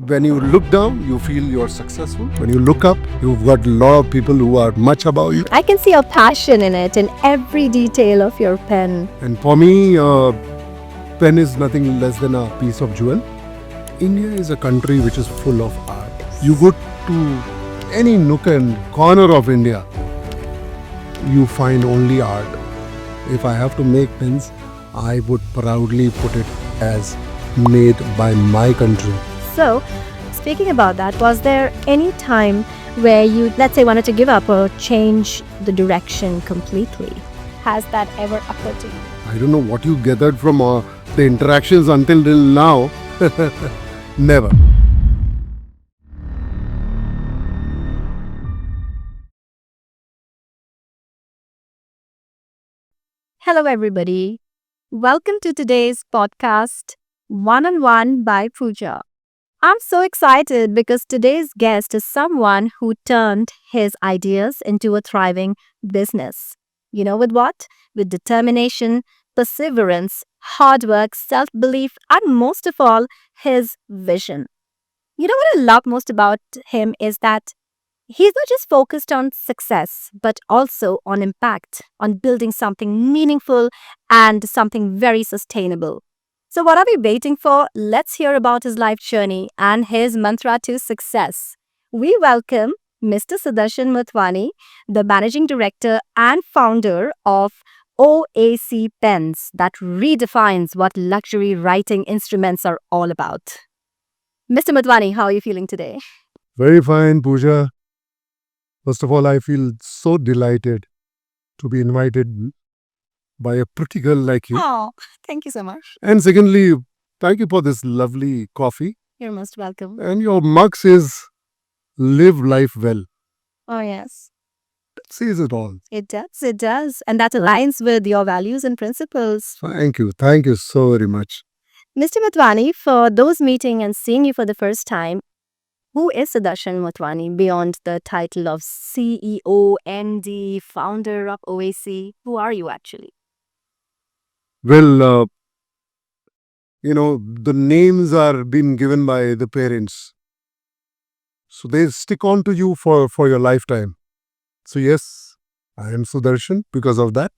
When you look down, you feel you're successful. When you look up, you've got a lot of people who are much above you. I can see your passion in it, in every detail of your pen. And for me, pen is nothing less than a piece of jewel. India is a country which is full of art. You go to any nook and corner of India, you find only art. If I have to make pens, I would proudly put it as made by my country. So, speaking about that, was there any time where you, let's say, wanted to give up or change the direction completely? Has that ever occurred to you? I don't know what you gathered from the interactions until now. Never. Hello, everybody. Welcome to today's podcast, One on One by Pooja. I'm so excited because today's guest is someone who turned his ideas into a thriving business. You know, with what? With determination, perseverance, hard work, self belief, and most of all, his vision. You know what I love most about him is that he's not just focused on success, but also on impact, on building something meaningful and something very sustainable. So, what are we waiting for? Let's hear about his life journey and his mantra to success. We welcome Mr. Sudarshan Motwani, the managing director and founder of OAC Pens, that redefines what luxury writing instruments are all about. Mr. Motwani, how are you feeling today? Very fine, Pooja. First of all, I feel so delighted to be invited by a pretty girl like you. Oh, thank you so much. And secondly, thank you for this lovely coffee. You're most welcome. And your mug says, live life well. Oh, yes. That says it all. It does. And that aligns with your values and principles. Thank you so very much. Mr. Motwani, for those meeting and seeing you for the first time, who is Sudarshan Motwani beyond the title of CEO, MD, founder of OAC? Who are you actually? Well, the names are being given by the parents. So they stick on to you for your lifetime. So yes, I am Sudarshan because of that.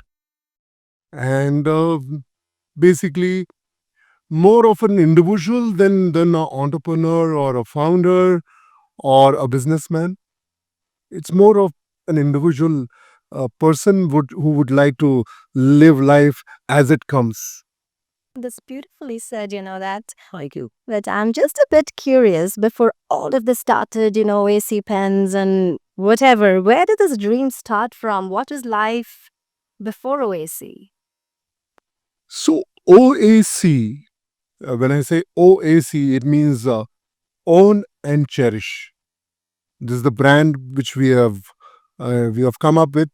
And basically, more of an individual than an entrepreneur or a founder or a businessman. It's more of an individual person who would like to live life as it comes. That's beautifully said, that. Thank you. But I'm just a bit curious, before all of this started, AC pens and whatever, where did this dream start from? What was life before OAC? So OAC, when I say OAC, it means own and cherish. This is the brand which we have come up with.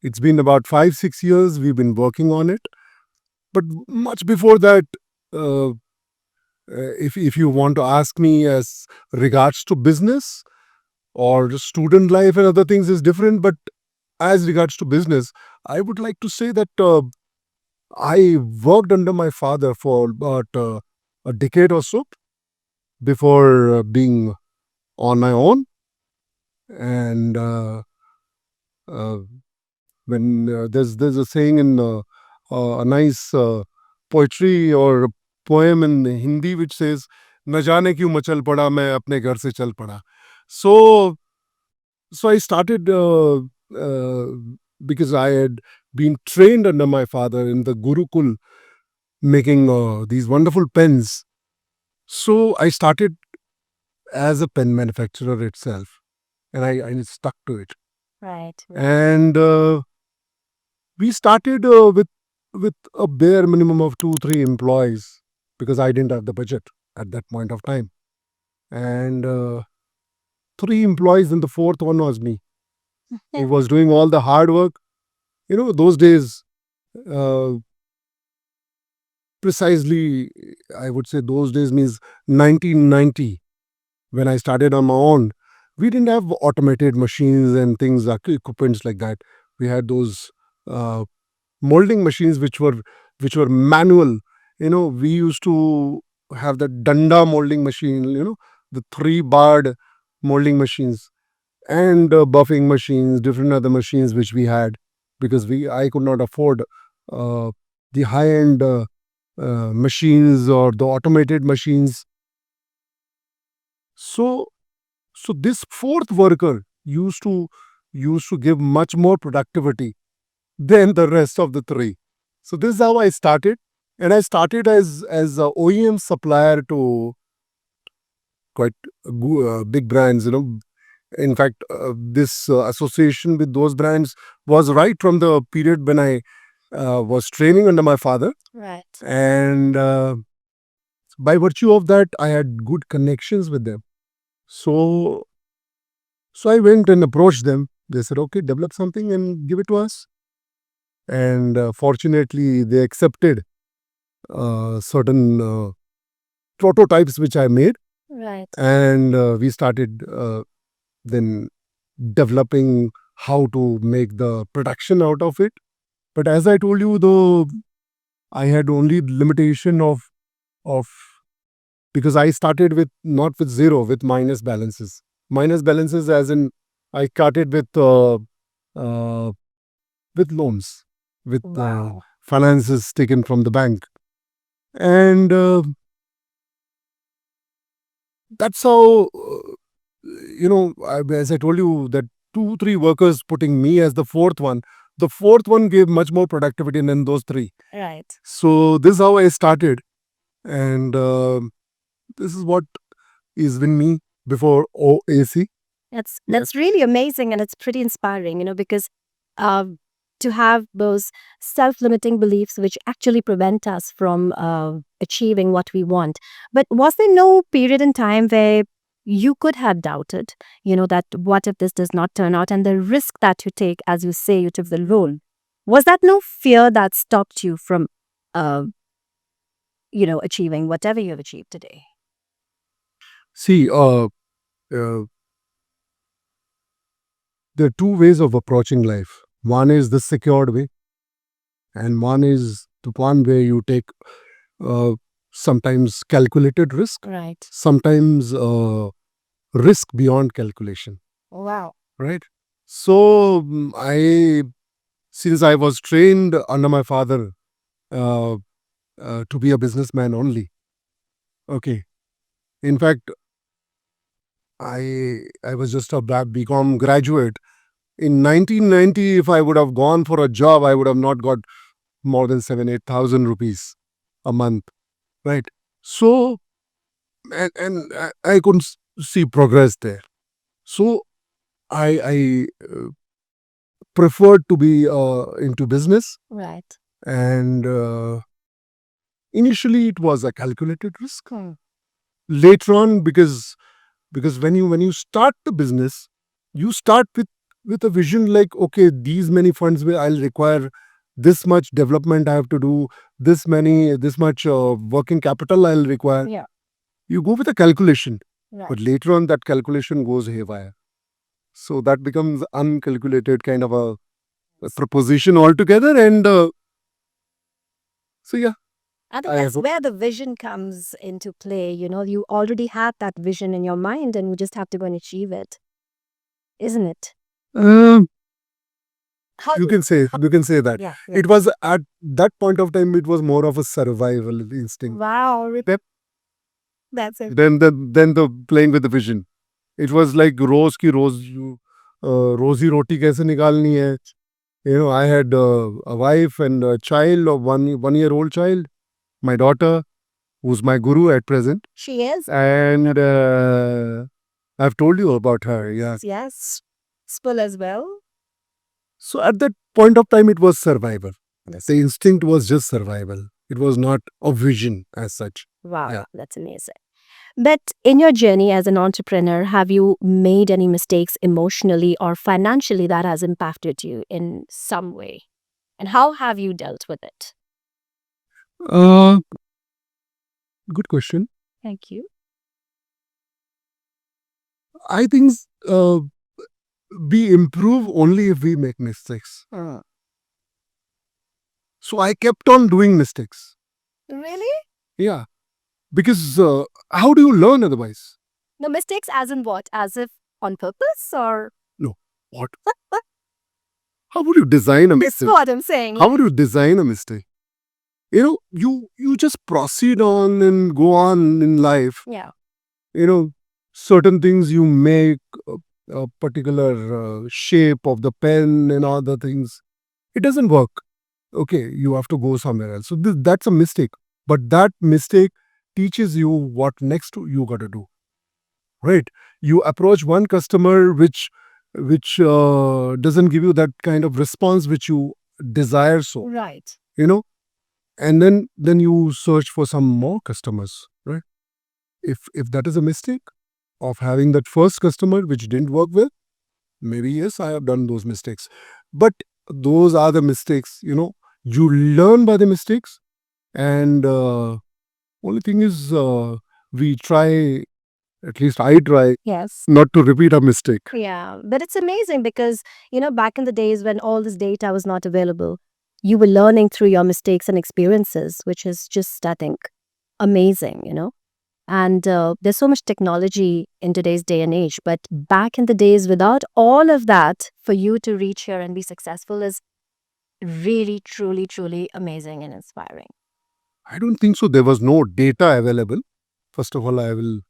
It's been about 5-6 years we've been working on it. But much before that, if you want to ask me as regards to business or student life and other things is different. But as regards to business, I would like to say that I worked under my father for about a decade or so before being on my own. And when there's a saying in a nice poetry or poem in Hindi which says, "न जाने क्यों मचल पड़ा मैं अपने घर से चल पड़ा." So I started because I had been trained under my father in the Gurukul making these wonderful pens. So I started as a pen manufacturer itself, and I stuck to it. Right. And we started with a bare minimum of 2-3 employees because I didn't have the budget at that point of time. And 3 employees, and the fourth one was me, who was doing all the hard work. Those days, precisely, I would say those days means 1990, when I started on my own. We didn't have automated machines and things, equipments like that. We had those molding machines which were manual. We used to have the danda molding machine, the 3-barred molding machines and buffing machines, different other machines which we had, because I could not afford the high-end machines or the automated machines. So this fourth worker used to give much more productivity than the rest of the three. So this is how I started, and I started as a OEM supplier to quite big brands. In fact, this association with those brands was right from the period when I was training under my father, Right. and by virtue of that, I had good connections with them. So I went and approached them. They said, "Okay, develop something and give it to us." And fortunately, they accepted certain prototypes which I made, Right. and we started then developing how to make the production out of it. But as I told you, though, I had only limitation of because I started with not with zero, with minus balances. Minus balances, as in I started uh, with loans, with Wow. finances taken from the bank, and that's how as I told you, that 2 3 workers putting me as the fourth one. The fourth one gave much more productivity than those three. Right. So this is how I started, and this is what is with me before OAC. That's really amazing, and it's pretty inspiring, because to have those self-limiting beliefs which actually prevent us from achieving what we want. But was there no period in time where you could have doubted, that what if this does not turn out, and the risk that you take, as you say, you took the role. Was that no fear that stopped you from, uh, achieving whatever you have achieved today? See, there are two ways of approaching life. One is the secured way, and one is the one where you take uh, sometimes calculated risk, Right. sometimes risk beyond calculation. Wow. Right. So since I was trained under my father uh, to be a businessman only. Okay. In fact, I was just a BCom graduate. In 1990, if I would have gone for a job, I would have not got more than 7 8,000 rupees a month. Right. So I couldn't see progress there. So I preferred to be into business, Right. and initially it was a calculated risk. Hmm. Later on, because when you start the business, you start with a vision like, okay, these many funds will I'll require, this much development I have to do, this much working capital I'll require. Yeah. You go with a calculation, Right. but later on that calculation goes haywire. So that becomes uncalculated kind of a proposition altogether, and so yeah. I think I that's hope. where the vision comes into play. You already had that vision in your mind and you just have to go and achieve it, isn't it? Um, How, you can say that. yeah. It was at that point of time, it was more of a survival instinct Wow. That's it. than the playing with the vision. It was like रोज की रोज रोजी रोटी कैसे निकालनी है. I had a wife and a child of 1 year old child, my daughter, who's my guru at present, She is. and I've told you about her. Yeah. Yes. Full as well. So at that point of time, it was survival. The instinct was just survival. It was not a vision as such. Wow. Yeah. That's amazing. But in your journey as an entrepreneur, have you made any mistakes emotionally or financially that has impacted you in some way? And how have you dealt with it? Uh, Good question. Thank you. I think we improve only if we make mistakes. So I kept on doing mistakes. Really? Yeah. Because how do you learn otherwise? No mistakes as in what? As if on purpose or? No. What? How would you design a This is mistake? what I'm saying. How would you design a mistake? You just proceed on and go on in life. Yeah. Certain things you make a particular shape of the pen and other things. It doesn't work. Okay, you have to go somewhere else. So that's a mistake. But that mistake teaches you what next you got to do. Right? You approach one customer which doesn't give you that kind of response which you desire. So Right. and then you search for some more customers. Right? If that is a mistake of having that first customer which didn't work well, maybe yes, I have done those mistakes. But those are the mistakes. You learn by the mistakes, and only thing is we try, at least I try, Yes. not to repeat a mistake. Yeah, but it's amazing because, back in the days when all this data was not available, you were learning through your mistakes and experiences, which is just, I think, amazing. And there's so much technology in today's day and age. But back in the days, without all of that, for you to reach here and be successful is really, truly, truly amazing and inspiring. I don't think so. There was no data available. First of all, I will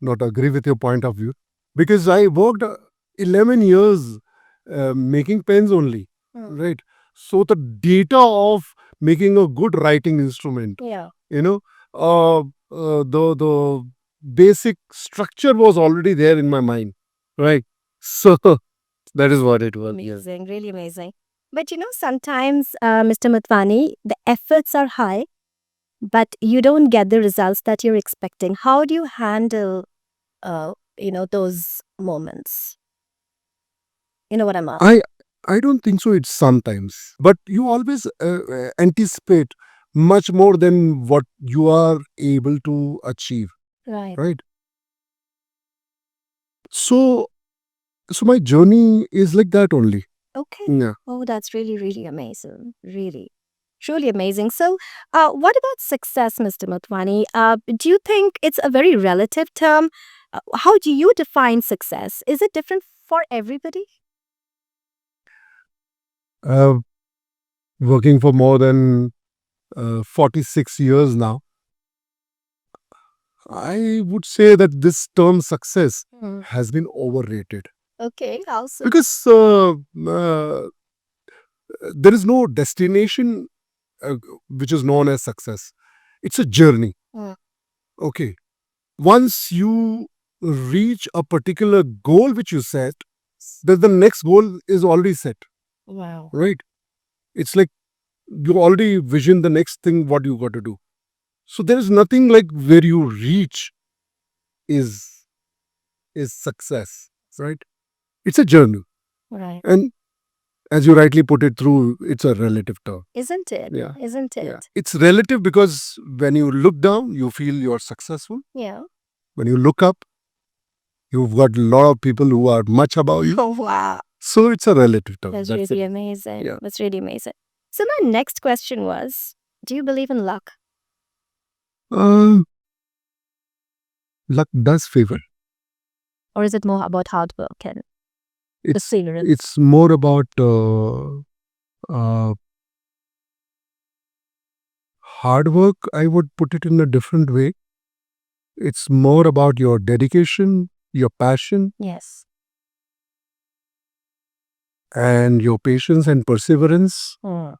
not agree with your point of view because I worked 11 years making pens only, right? So the data of making a good writing instrument, Yeah. the basic structure was already there in my mind, right? So that is what it was. Yes. Amazing, really amazing. But sometimes, Mr. Mutwani, the efforts are high, but you don't get the results that you're expecting. How do you handle, those moments? You know what I'm asking? I don't think so. It's sometimes, but you always anticipate much more than what you are able to achieve, Right. right? So my journey is like that only. Okay. Yeah. Oh, that's really, really amazing. Really. Truly amazing. So, what about success, Mr. Motwani? Do you think it's a very relative term? How do you define success? Is it different for everybody? Uh, Working for more than 46 years now, I would say that this term success has been overrated Okay, also. because there is no destination which is known as success. It's a journey. Okay. Once you reach a particular goal which you set, then the next goal is already set, Wow. right? It's like you already vision the next thing what you got to do. So there is nothing like where you reach is success, right? It's a journey. Right. And as you rightly put it through, it's a relative term. Isn't it? Yeah. Isn't it? Yeah. It's relative because when you look down, you feel you're successful. Yeah. When you look up, you've got a lot of people who are much above you. Oh, wow. So it's a relative term. That's That's really it. amazing. Yeah. That's really amazing. So, my next question was, do you believe in luck? Um, Luck does favor. Or is it more about hard work and It's perseverance? it's more about hard work. I would put it in a different way. It's more about your dedication, your passion, Yes. and your patience and perseverance. Hmm.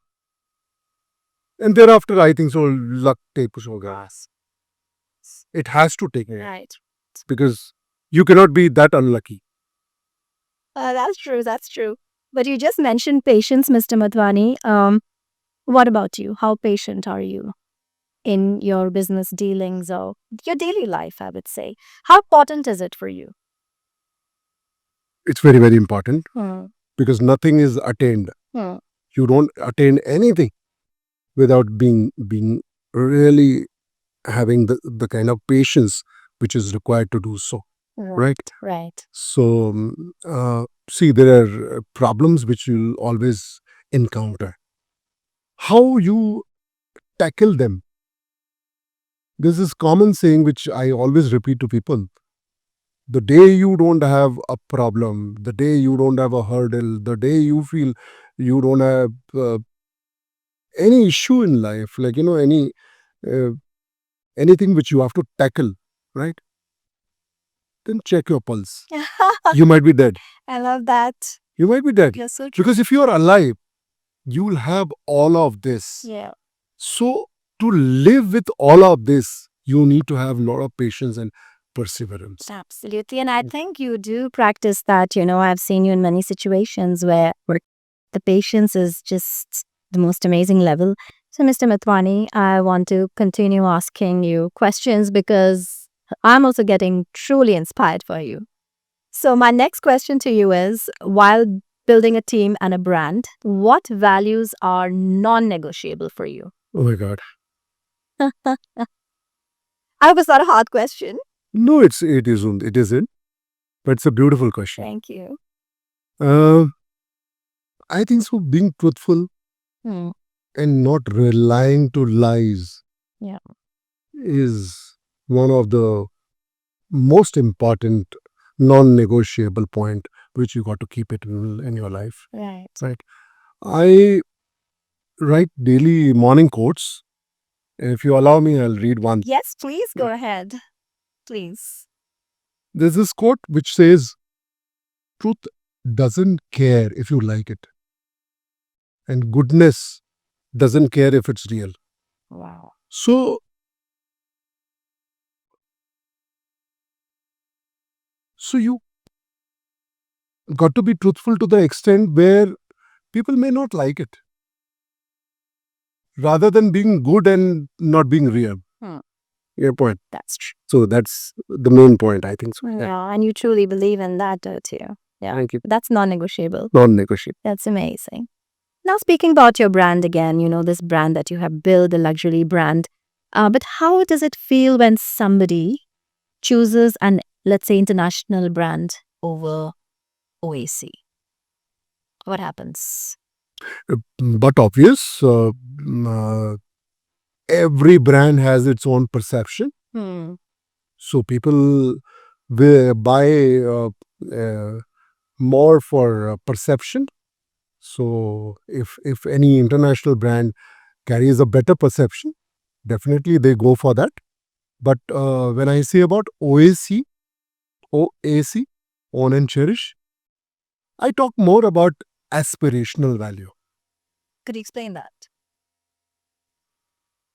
And thereafter, I think so. Luck takes over. It has to take it Right. because you cannot be that unlucky. That's true. That's true. But you just mentioned patience, Mr. Madhwani. What about you? How patient are you in your business dealings or your daily life, I would say? How important is it for you? It's very, very important Hmm. because nothing is attained. Hmm. You don't attain anything without being really having the kind of patience which is required to do so. Right? Right. So, see, there are problems which you'll always encounter. How you tackle them? There's this common saying which I always repeat to people The day you don't have a problem, the day you don't have a hurdle, the day you feel you don't have any issue in life, like, uh, anything which you have to tackle, right? Then check your pulse. You might be dead. I love that. You might be dead. You're so true. Because if you are alive, you'll have all of this. Yeah. So to live with all of this, you need to have a lot of patience and perseverance. Absolutely. And I think you do practice that. I've seen you in many situations where the patience is just the most amazing level. So, Mr. Motwani, I want to continue asking you questions because I'm also getting truly inspired for you. So, my next question to you is, while building a team and a brand, what values are non-negotiable for you? Oh my God. I was not a hard question. No, it isn't. It isn't. But it's a beautiful question. Thank you. I think so. Being truthful Hmm. and not relying to lies Yeah. is one of the most important non-negotiable point which you got to keep it in your life. Right. Right. I write daily morning quotes. If you allow me, I'll read one. Yes, please go ahead. Please. There's this quote which says, truth doesn't care if you like it, and goodness doesn't care if it's real. Wow. So you got to be truthful to the extent where people may not like it, rather than being good and not being real. Your point. That's true. So that's the main point, I think so. Yeah, and you truly believe in that, don't you? Yeah. Thank you. That's non-negotiable. Non-negotiable. That's amazing. Now, speaking about your brand again, this brand that you have built, the luxury brand. But how does it feel when somebody chooses an, let's say, international brand over OAC? What happens? But obvious, every brand has its own perception. So people will buy more for perception. So if any international brand carries a better perception, definitely they go for that. But when I say about OAC, own and cherish, I talk more about aspirational value. Could you explain that?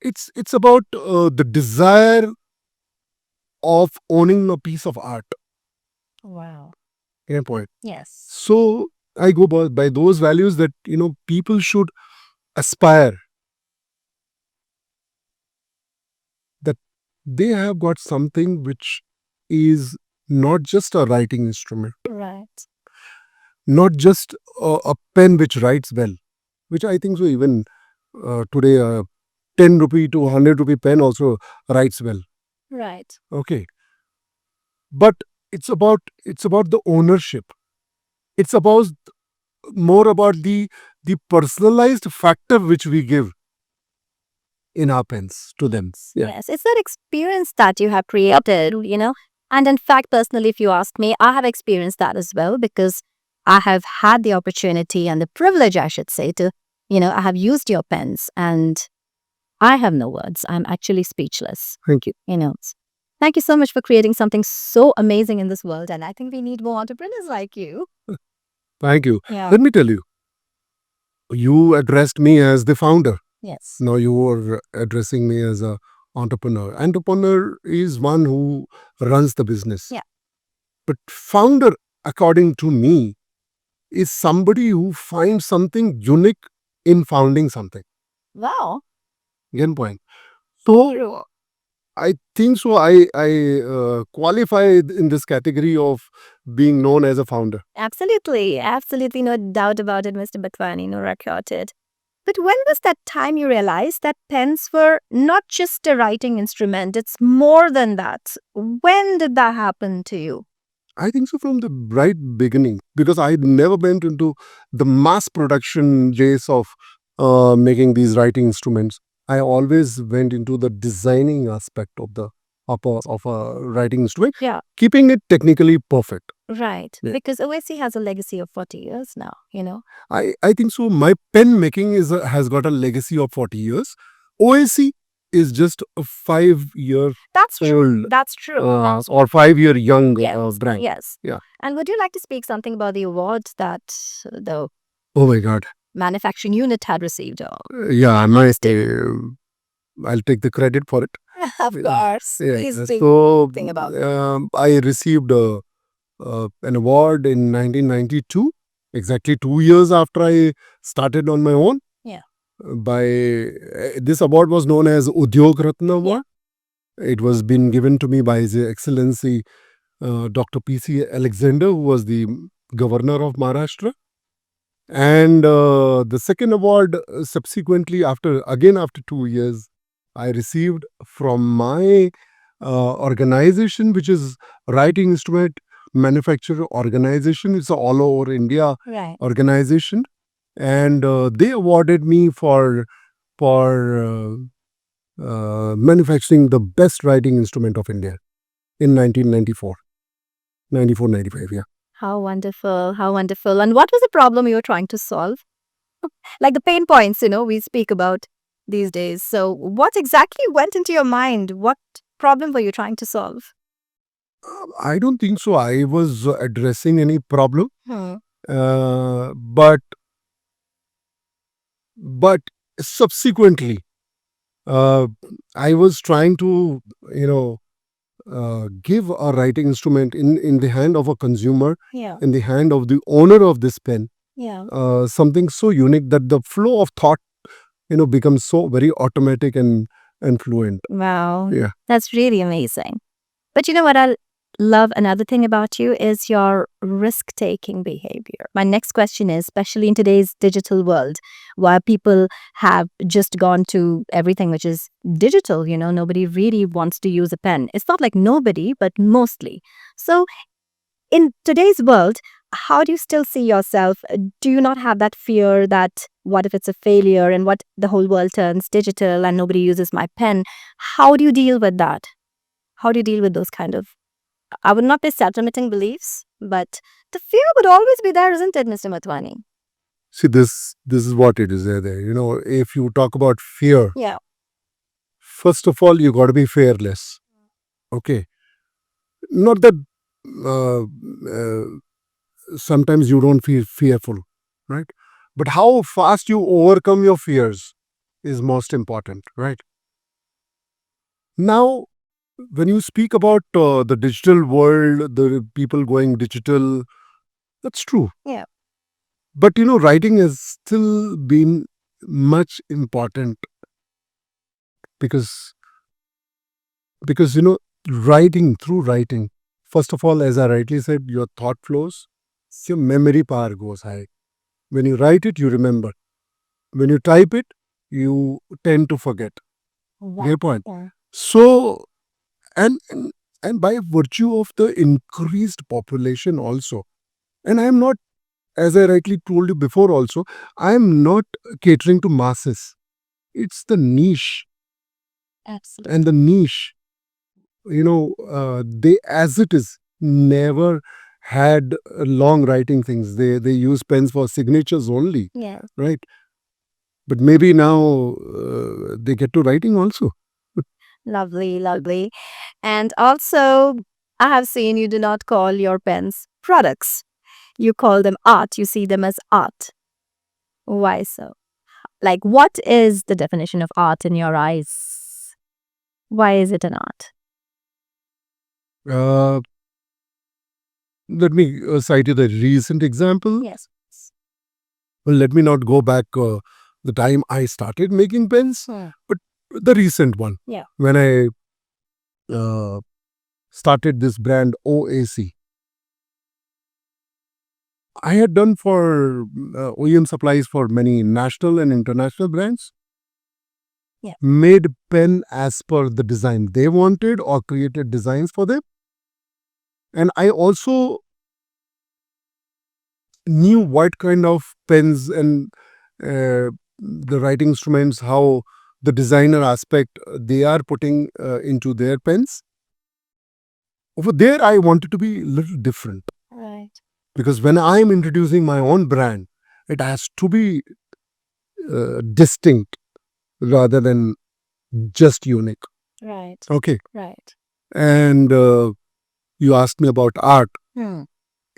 It's about the desire of owning a piece of art. Wow. Your point. Yes. So I go by those values that people should aspire, that they have got something which is not just a writing instrument, Right. not just a pen which writes well, which I think so even today 10 rupee to 100 rupee pen also writes well. Right. Okay. But it's about the ownership. It's about more about the personalized factor which we give in our pens to them. Yeah. Yes, it's that experience that you have created, And in fact, personally, if you ask me, I have experienced that as well because I have had the opportunity and the privilege, I should say, to, I have used your pens and I have no words. I'm actually speechless. Thank you. Thank you so much for creating something so amazing in this world. And I think we need more entrepreneurs like you. Thank you. Yeah. Let me tell you, you addressed me as the founder. Yes. Now you are addressing me as a entrepreneur. Entrepreneur is one who runs the business. Yeah. But founder, according to me, is somebody who finds something unique in founding something. Wow. Again, point. So I think so. I qualify in this category of being known as a founder. Absolutely. Absolutely. No doubt about it, Mr. Motwani. No recorded. But when was that time you realized that pens were not just a writing instrument, it's more than that? When did that happen to you? I think so from the right beginning, because I never went into the mass production days of making these writing instruments. I always went into the designing aspect of the of a writing instrument, Yeah. keeping it technically perfect. Right. Yeah. Because OAC has a legacy of 40 years now, you know. I think so. My pen making has got a legacy of 40 years. OAC is just a 5 year That's true. old That's true. or 5 year young Yes. brand. Yes. Yeah. And would you like to speak something about the awards that the Oh my God. manufacturing unit had received? Yeah, I might. I'll take the credit for it. Of course. Yeah. Please speak So something about I received an award in 1992, exactly 2 years after I started on my own. Yeah. By this award was known as Udyog Ratna Award. It was been given to me by His Excellency Dr. P.C. Alexander, who was the governor of Maharashtra. And the second award, subsequently, after 2 years, I received from my organization, which is Writing Instrument Manufacturer Organization. It's a all over India Right. organization, and they awarded me for manufacturing the best writing instrument of India in 1994, 95. Yeah. How wonderful. How wonderful. And what was the problem you were trying to solve? Like the pain points, we speak about these days. So, what exactly went into your mind? What problem were you trying to solve? I don't think so. I was addressing any problem, Hmm. but subsequently, I was trying to give a writing instrument in the hand of a consumer, Yeah. in the hand of the owner of this pen, Yeah. something so unique that the flow of thought becomes so very automatic and fluent. Wow. Yeah. That's really amazing. But you know what I love another thing about you is your risk-taking behavior. My next question is, especially in today's digital world, where people have just gone to everything which is digital, nobody really wants to use a pen. It's not like nobody, but mostly. So in today's world, how do you still see yourself? Do you not have that fear that what if it's a failure and what the whole world turns digital and nobody uses my pen? How do you deal with that? How do you deal with those kind of, I would not say self-limiting beliefs, but the fear would always be there, isn't it, Mr. Motwani? See, this is what it is there. If you talk about fear, Yeah. first of all, you got to be fearless. Okay. Not that uh, sometimes you don't feel fearful, right? But how fast you overcome your fears is most important, right? Now, when you speak about the digital world, the people going digital, that's true. Yeah. But writing has still been much important because through writing, first of all, as I rightly said, your thought flows, your memory power goes high. When you write it, you remember. When you type it, you tend to forget. Clear point. Yeah. So, and by virtue of the increased population also, and I am not, as I rightly told you before also, I am not catering to masses. It's the niche, Absolutely. and the niche, they, as it is, never had long writing things. They use pens for signatures only, Yeah. right? But maybe now they get to writing also. Lovely, lovely. And also, I have seen you do not call your pens products. You call them art. You see them as art. Why so? Like, what is the definition of art in your eyes? Why is it an art? Uh, Let me cite you the recent example. Yes. Well, let me not go back the time I started making pens, but the recent one. Yeah. When I started this brand OAC, I had done for OEM supplies for many national and international brands. Yeah. Made pen as per the design they wanted or created designs for them. And I also knew what kind of pens and the writing instruments, how the designer aspect they are putting into their pens. Over there, I wanted to be a little different Right. because when I'm introducing my own brand, it has to be distinct rather than just unique. Right. Okay. Right. And you asked me about art. Hmm.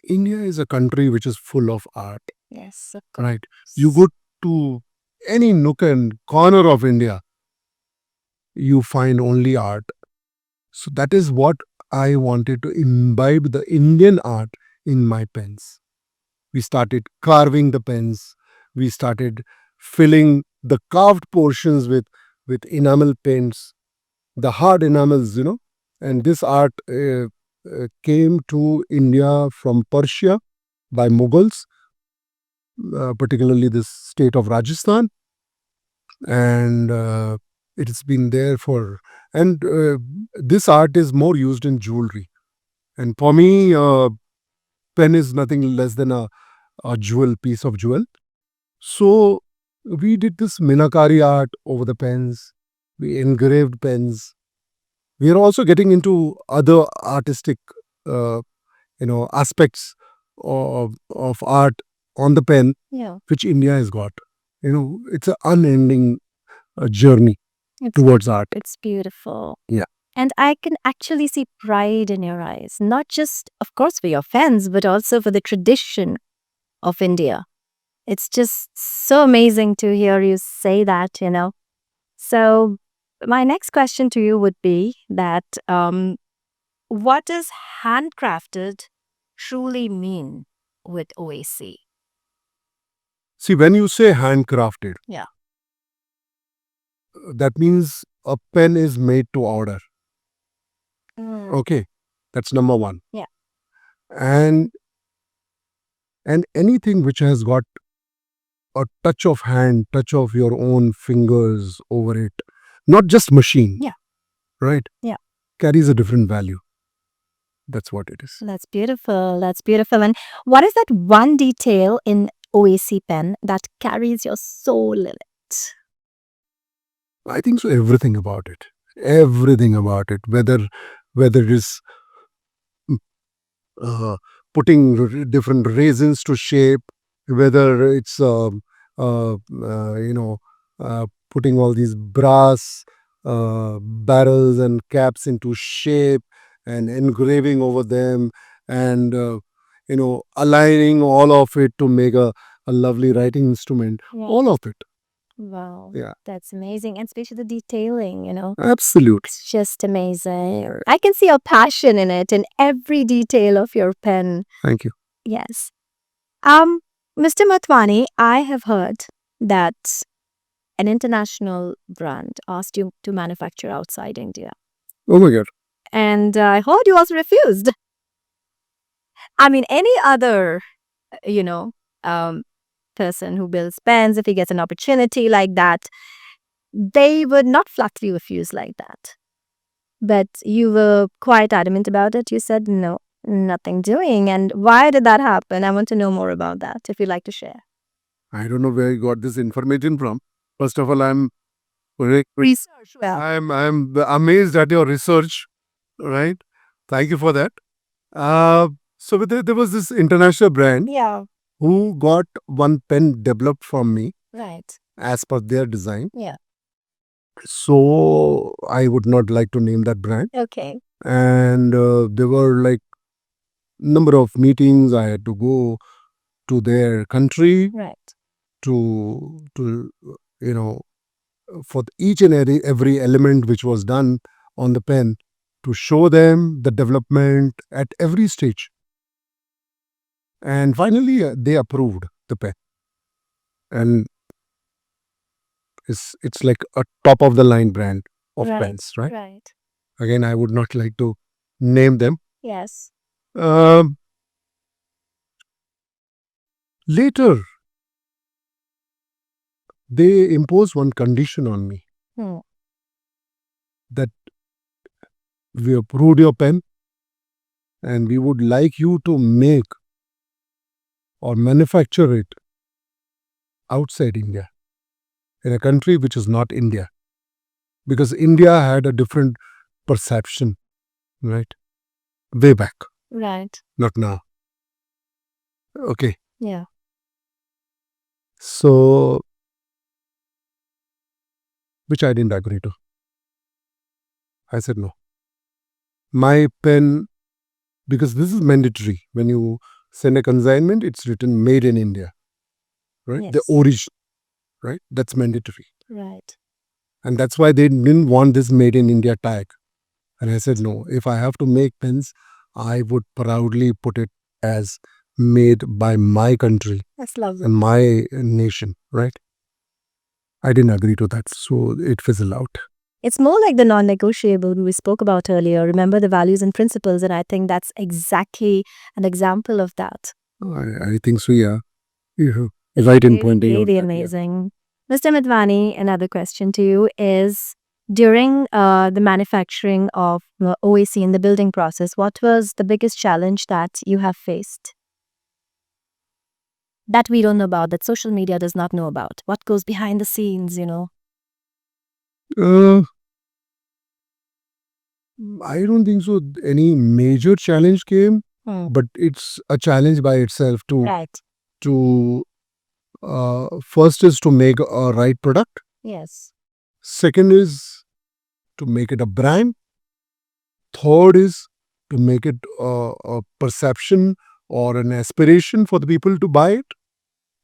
India is a country which is full of art, Yes, of right? You go to any nook and corner of India, you find only art. So that is what I wanted to imbibe the Indian art in my pens. We started carving the pens. We started filling the carved portions with enamel paints, the hard enamels, And this art came to India from Persia by Mughals, particularly this state of Rajasthan, and it has been there for. And this art is more used in jewelry. And for me, pen is nothing less than a jewel, piece of jewel. So we did this Meenakari art over the pens. We engraved pens. We are also getting into other artistic, uh, aspects of art on the pen, Yeah. which India has got. It's an unending journey towards art. It's beautiful. Yeah. And I can actually see pride in your eyes, not just, of course, for your fans, but also for the tradition of India. It's just so amazing to hear you say that. So, my next question to you would be that what does handcrafted truly mean with OAC? See, when you say handcrafted, Yeah. that means a pen is made to order. Okay, that's number one. Yeah. And anything which has got a touch of hand, touch of your own fingers over it, not just machine. Yeah. Right? Yeah. Carries a different value. That's what it is. That's beautiful. That's beautiful. And what is that one detail in OAC pen that carries your soul in it? I think so. Everything about it. Everything about it. Whether it is putting different raisins to shape, whether it's putting all these brass barrels and caps into shape and engraving over them, and aligning all of it to make a lovely writing instrument. Yeah. All of it. Wow. Yeah. That's amazing. And especially the detailing. Absolutely. It's just amazing. I can see your passion in it, in every detail of your pen. Thank you. Yes. Mr. Motwani, I have heard that an international brand asked you to manufacture outside India. Oh my God. And I heard you also refused. I mean, any other, you know, um, person who builds pens, if he gets an opportunity like that, they would not flatly refuse like that. But you were quite adamant about it. You said, no, nothing doing. And why did that happen? I want to know more about that, if you'd like to share. I don't know where you got this information from. First of all, I'm Research. Well, I'm amazed at your research, right? Thank you for that. So there was this international brand yeah, who got one pen developed from me right. as per their design. Yeah. So I would not like to name that brand. Okay. And there were like number of meetings I had to go to their country Right. to for each and every element which was done on the pen, to show them the development at every stage. And finally, they approved the pen. And it's like a top of the line brand of Right. pens, right? Right. Again, I would not like to name them. Yes. Later, they imposed one condition on me, Hmm. that we approved your pen and we would like you to make or manufacture it outside India, in a country which is not India. Because India had a different perception, right? way back, Right. not now. Okay. Yeah. So, which I didn't agree to. I said no. My pen, because this is mandatory. When you send a consignment, it's written made in India, right? The Yes. origin, right? That's mandatory. Right. And that's why they didn't want this made in India tag. And I said, no, if I have to make pens, I would proudly put it as made by my country That's lovely. and my nation, right? I didn't agree to that. So it fizzled out. It's more like the non-negotiable we spoke about earlier. Remember the values and principles, and I think that's exactly an example of that. I think so, yeah. You're right in pointing out Really that, yeah. amazing. Mr. Motwani, another question to you is, during the manufacturing of OAC in the building process, what was the biggest challenge that you have faced? That we don't know about, that social media does not know about. What goes behind the scenes, Uh, I don't think so. Any major challenge came, but it's a challenge by itself Right. to first is to make a right product. Yes. Second is to make it a brand. Third is to make it a perception or an aspiration for the people to buy it.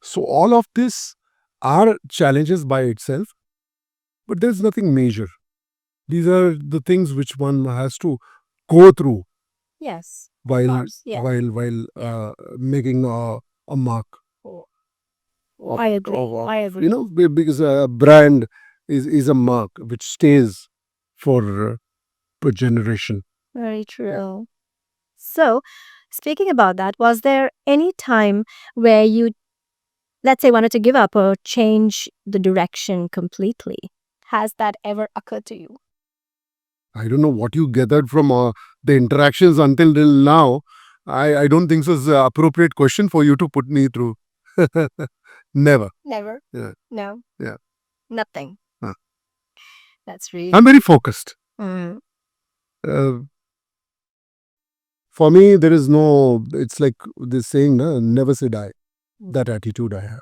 So all of this are challenges by itself, but there's nothing major. These are the things which one has to go through Yes. while Yeah. while making a mark. I agree. I agree. You know, because a brand is a mark which stays for generation. Very true. So, speaking about that, was there any time where you, let's say, wanted to give up or change the direction completely? Has that ever occurred to you? I don't know what you gathered from the interactions until till now. I don't think so is an appropriate question for you to put me through. Never. Never. Yeah. No. Yeah. Nothing. Huh. That's really. I'm very focused. Mm. For me, there is no, it's like this saying, never say die. That attitude I have.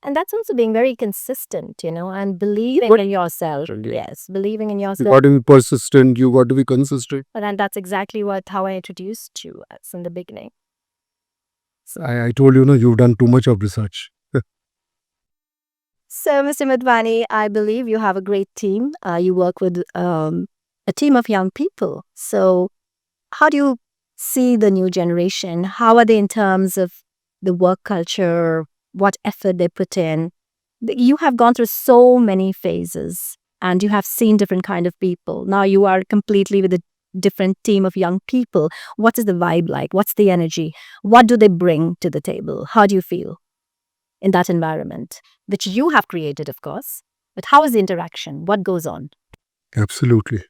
And that's also being very consistent, and believing in yourself. Yes, believing in You yourself. got to be persistent, you got to be consistent. And that's exactly how I introduced you as in the beginning. I told you, you've done too much of research. So, Mr. Motwani, I believe you have a great team. You work with a team of young people. So, how do you see the new generation? How are they in terms of the work culture, what effort they put in? You have gone through so many phases and you have seen different kind of people. Now you are completely with a different team of young people. What is the vibe like? What's the energy? What do they bring to the table? How do you feel in that environment, which you have created, of course? But how is the interaction? What goes on? Absolutely.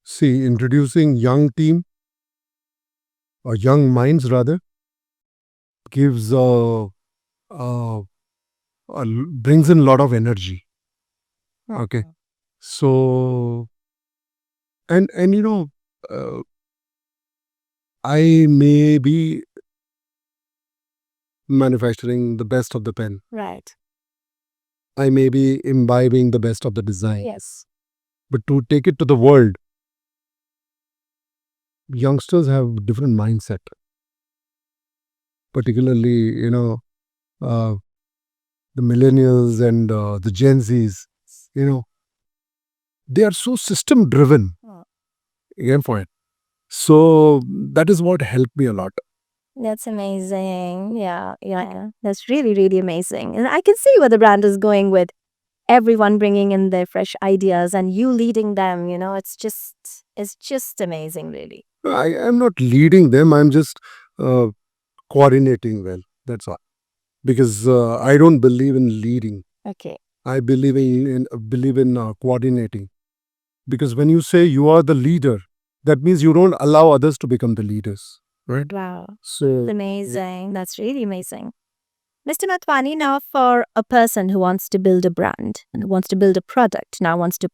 See, introducing young team, or young minds rather, gives brings in a lot of energy. Okay. So, and I may be manufacturing the best of the pen. Right. I may be imbibing the best of the design. Yes. But to take it to the world, youngsters have different mindset. Particularly, the millennials and the Gen Zs, they are so system driven. Again for it. So that is what helped me a lot. That's amazing. Yeah. That's really, really amazing. And I can see where the brand is going with everyone bringing in their fresh ideas and you leading them. It's just amazing, really. I am not leading them. I'm just coordinating well. That's all. Because I don't believe in leading. Okay. I believe in coordinating. Because when you say you are the leader, that means you don't allow others to become the leaders, right? Wow. So Amazing. That's really amazing. Mr. Motwani, now for a person who wants to build a brand and who wants to build a product, now wants to,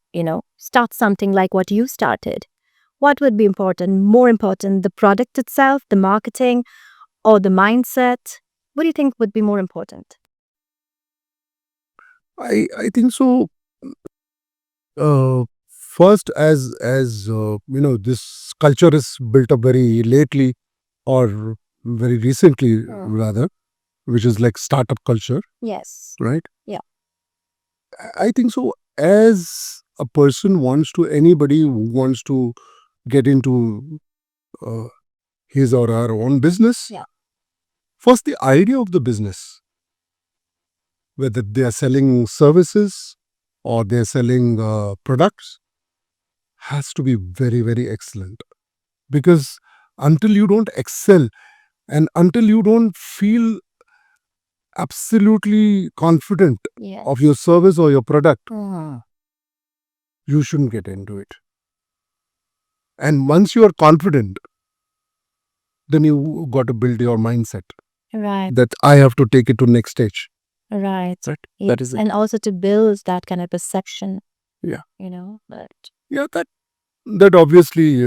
start something like what you started, What would be important? More important, the product itself, the marketing, or the mindset? What do you think would be more important? I think so. First, this culture is built up very lately or very recently, rather, which is like startup culture, Yes. right? Yeah. I think so. As a person anybody who wants to get into uh, his or her own business, Yeah. first the idea of the business, whether they are selling services or they're selling products, has to be very, very excellent. Because until you don't excel and until you don't feel absolutely confident Yes. of your service or your product, Mhm. you shouldn't get into it. And once you are confident, then you got to build your mindset Right. that I have to take it to next stage. Right. Right? Yes. That is it. And also to build that kind of perception, Yeah. but Yeah, that obviously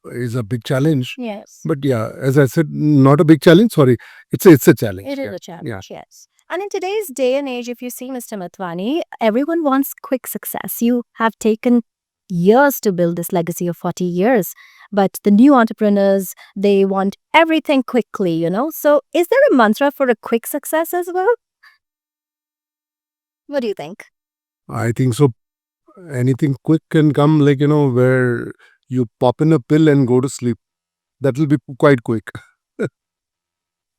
is a big challenge. yes. But yeah, as I said, not a big challenge. Sorry, it's a challenge. It is Yeah. a challenge, Yeah. yes. And in today's day and age, if you see Mr. Motwani, everyone wants quick success. You have taken years to build this legacy of 40 years. But the new entrepreneurs, they want everything quickly. So is there a mantra for a quick success as well? What do you think? I think so. Anything quick can come, like, where you pop in a pill and go to sleep. That will be quite quick.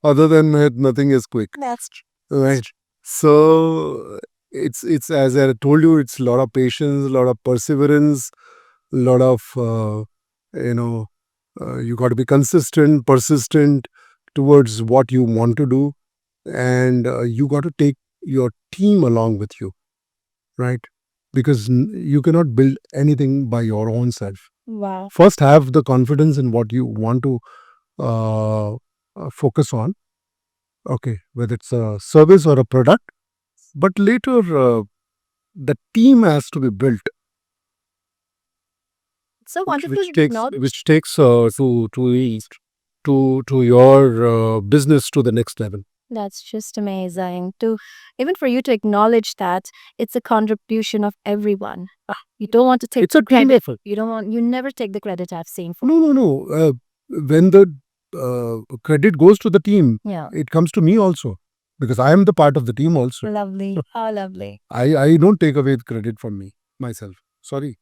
Other than that, nothing is quick. That's true. Right. So it's as I told you, it's a lot of patience, a lot of perseverance, a lot of you got to be consistent, persistent towards what you want to do, and you got to take your team along with you, right? Because you cannot build anything by your own self. Wow. First, have the confidence in what you want to focus on. Okay, whether it's a service or a product, but later the team has to be built, So wonderful which to takes acknowledge. which takes to your business to the next level. That's just amazing. Even for you to acknowledge that it's a contribution of everyone. You don't want to take It's a team credit. effort. You never take the credit I've seen for. No. When the credit goes to the team, Yeah. it comes to me also, because I am the part of the team also. Lovely. Oh, lovely. I don't take away the credit from me myself. Sorry.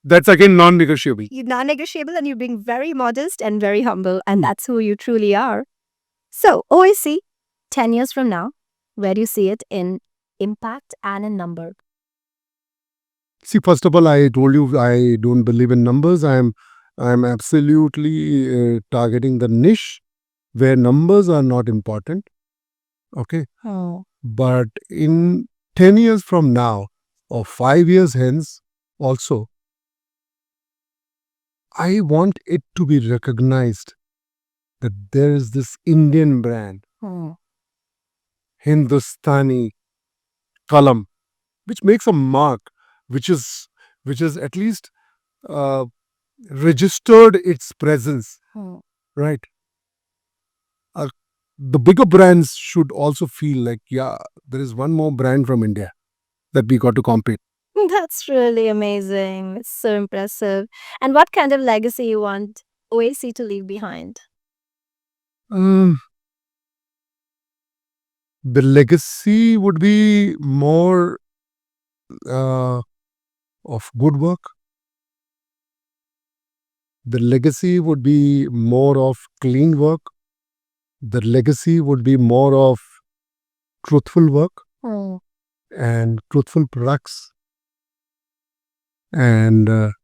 That's again non-negotiable. You're non-negotiable and you're being very modest and very humble, and that's who you truly are. So, OAC, 10 years from now, where do you see it in impact and in number? See, first of all, I told you I don't believe in numbers. I'm absolutely targeting the niche where numbers are not important. Okay. Oh. But in 10 years from now or 5 years hence also, I want it to be recognized that there is this Indian brand, Oh. Hindustani Kalam, which makes a mark, which is at least uh, registered its presence, Oh. right? The bigger brands should also feel like, yeah, there is one more brand from India that we got to compete. That's really amazing. It's so impressive. And what kind of legacy you want OAC to leave behind? Um, the legacy would be more of good work. The legacy would be more of clean work. The legacy would be more of truthful work Oh. and truthful products, and the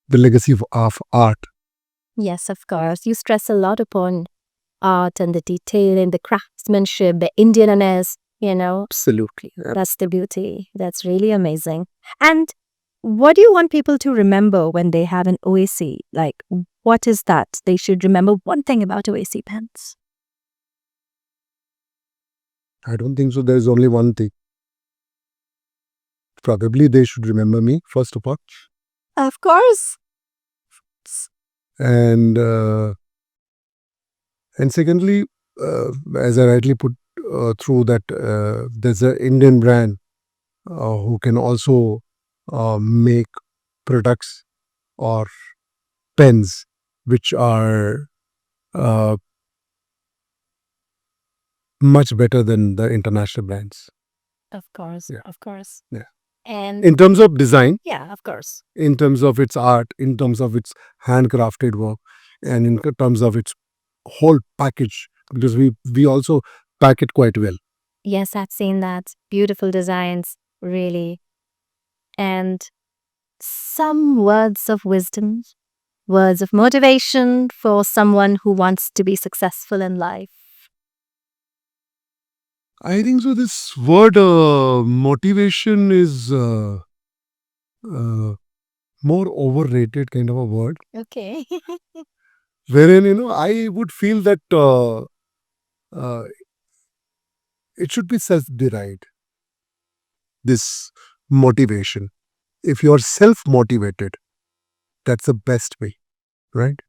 legacy of art. Yes, of course. You stress a lot upon art and the detailing, the craftsmanship, the Indianness. Absolutely. That's the beauty. That's really amazing. And what do you want people to remember when they have an OAC? Like, what is that? They should remember one thing about OAC pens. I don't think so. There is only one thing. Probably they should remember me, first of all. Of course. And secondly, as I rightly put through that, there's an Indian brand who can also make products or pens which are uh, much better than the international brands. Of course. Yeah. Of course. Yeah. And In terms of design, yeah, of course. in terms of its art, in terms of its handcrafted work, and in terms of its whole package, because we also pack it quite well. Yes, I've seen that. Beautiful designs, really. And some words of wisdom, words of motivation for someone who wants to be successful in life. I think so. This word motivation is more overrated kind of a word, Okay. wherein I would feel that uh, it should be self-derived. This motivation, if you are self-motivated, that's the best way, right?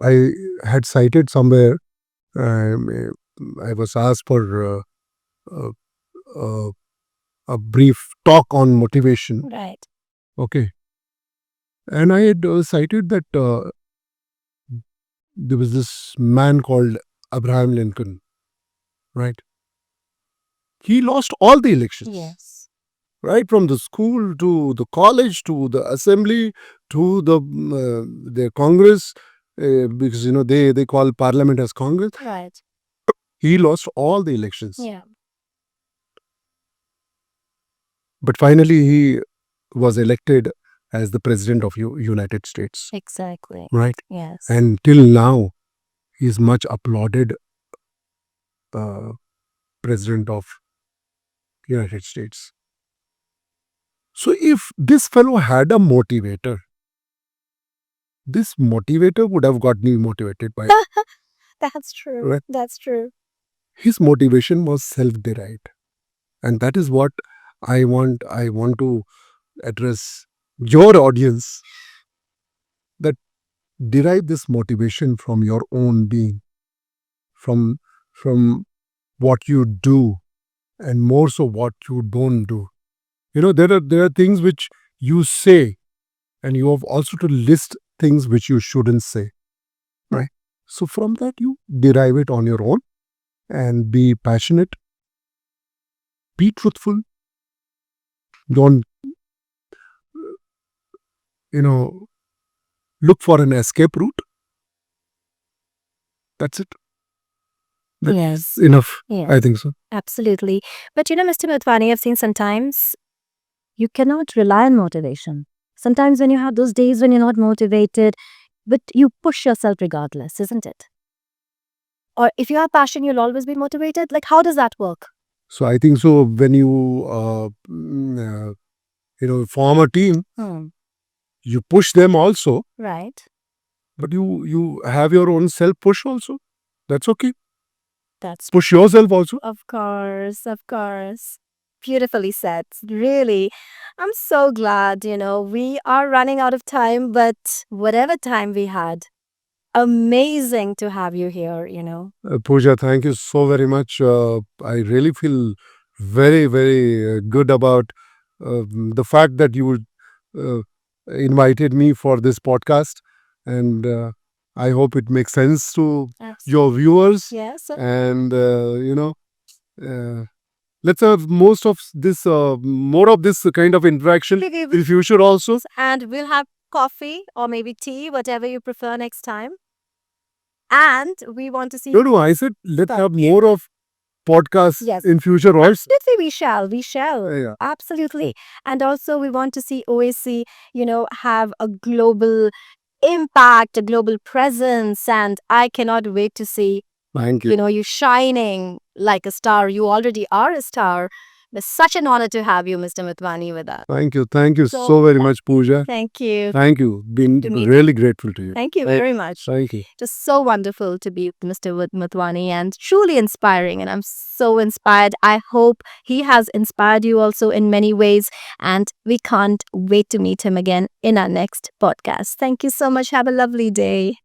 I had cited somewhere. Um, I was asked for uh, uh, a brief talk on motivation. Right. Okay, and I had cited that there was this man called Abraham Lincoln, right? He lost all the elections, Yes. right, from the school to the college to the assembly to the Congress, because they call parliament as Congress. Right. He lost all the elections, Yeah. but finally he was elected as the president of United States, Exactly. right? Yes. And till now, he is much applauded uh, president of United States. So if this fellow had a motivator, this motivator would have got me motivated by That's true. right? That's true. His motivation was self-derived, and that is what I want to address your audience, that derive this motivation from your own being, from what you do, and more so what you don't do. There are things which you say, and you have also to list things which you shouldn't say, right? So from that you derive it on your own, and be passionate, be truthful, don't you know look for an escape route. That's it. That's Yes. enough. Yes. I think so. Absolutely. But Mr. Motwani, I've seen sometimes you cannot rely on motivation. Sometimes when you have those days when you're not motivated, but you push yourself regardless, isn't it? Or if you have passion, you'll always be motivated. Like, how does that work? So I think so. When you form a team, you push them also, Right. but you have your own self push also. That's okay. That's Push yourself also. Of course, of course. Beautifully said. Really. I'm so glad, we are running out of time, but whatever time we had, amazing to have you here. Pooja, thank you so very much. I really feel very, very good about the fact that you uh, invited me for this podcast, and I hope it makes sense to your viewers. Yes. And let's have more of this kind of interaction in future also. And we'll have coffee or maybe tea, whatever you prefer next time. And we want to see. No, I said let's have more of podcasts in future also. Absolutely, we shall. We shall. Yeah. Absolutely. And also, we want to see OAC, have a global impact, a global presence. And I cannot wait to see, Thank you. you shining like a star. You already are a star, It's such an honor to have you, Mr. Motwani, with us. Thank you. Thank you So- so very much, Pooja. Thank you. Thank you. Been To meet really grateful to you. Thank you very much. Thank you. Just so wonderful to be with Mr. Motwani and truly inspiring. And I'm so inspired. I hope he has inspired you also in many ways. And we can't wait to meet him again in our next podcast. Thank you so much. Have a lovely day.